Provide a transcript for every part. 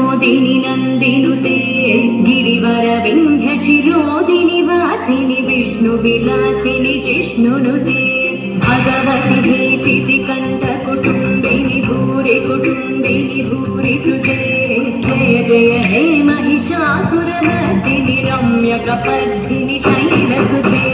विनोदिनि नन्दिनुते गिरिवर विन्ध्य शिरोदिनि वासिनि विष्णुविलासिनि जिष्णुनुते भगवति भेषिति कण्ठकुटुम्बिनि भूरि कुटुम्बिनि भूरि कृते जय जय हे महिषासुरमर्दिनि रम्यकपर्दिनि शैलसुते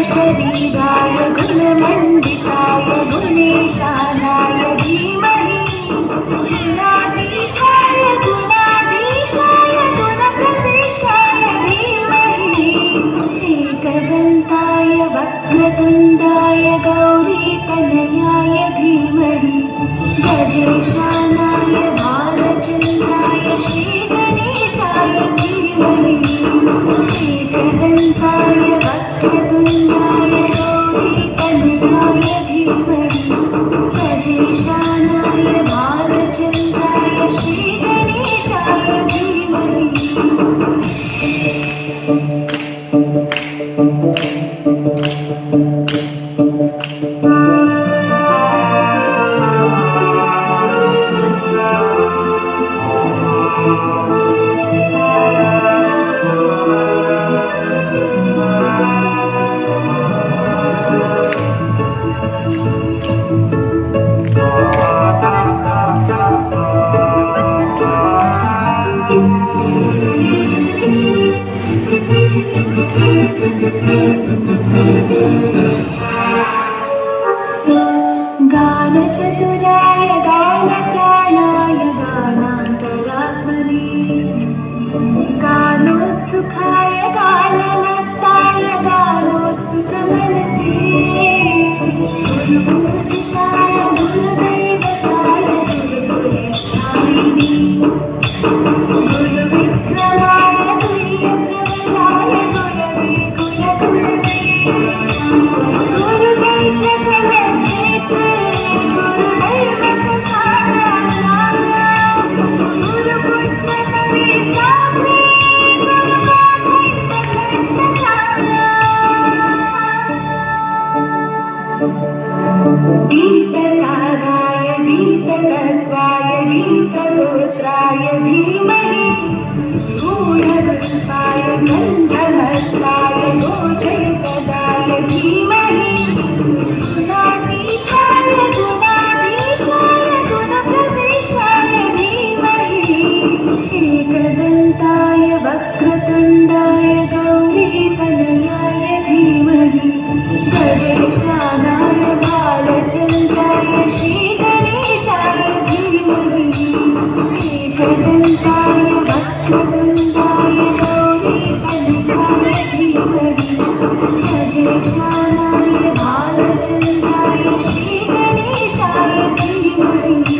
शरीराय गुणमण्डिताय गुणेशानाय धीमहि गुणातीताय गुणाधीशाय गुणप्रतिष्ठाय धीमहि एकदन्ताय वक्रतुण्डाय गौरीतनयाय धीमहि गजेशानाय भालचन्द्राय श्रीगणेशाय धीमहि एकदन्ताय वक्रतुण्डाय गौरीतनयाय धीमहि गजेशानाय भालचन्द्राय श्रीगणेशाय धीमहि गुरुदैत्य कलंकिते गुरुदैव सहारा गुरुपुत्र परित्राते गीतसाराय गीततत्त्वाय गीतगोत्राय धीमहि गूढगल्पाय गन्धहस्ताय गोचरपदाय धीमहि गुणातीताय गुणाधीशाय गुणप्रतिष्ठाय धीमहि एकदन्ताय वक्रतुण्डाय गौरीतनयाय धीमहि गजेशानाय बालचन्द्राय श्रीगणेशाय धीमहि एकदन्ताय वक्रतुण्डाय गौरीतनयाय धीमहि गजेशानाय बालचन्द्राय श्रीगणेशाय धीमहि